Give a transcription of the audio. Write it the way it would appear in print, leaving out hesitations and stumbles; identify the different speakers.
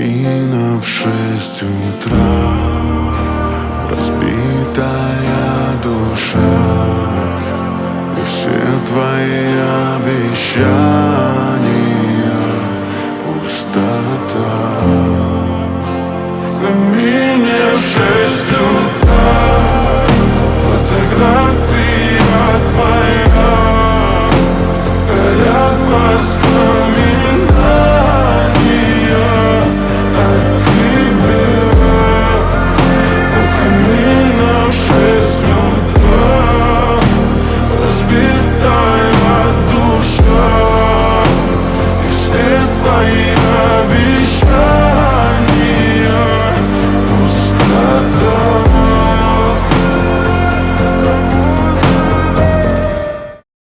Speaker 1: Спина в 6 утра, разбитая душа, и все твои обещания — пустота.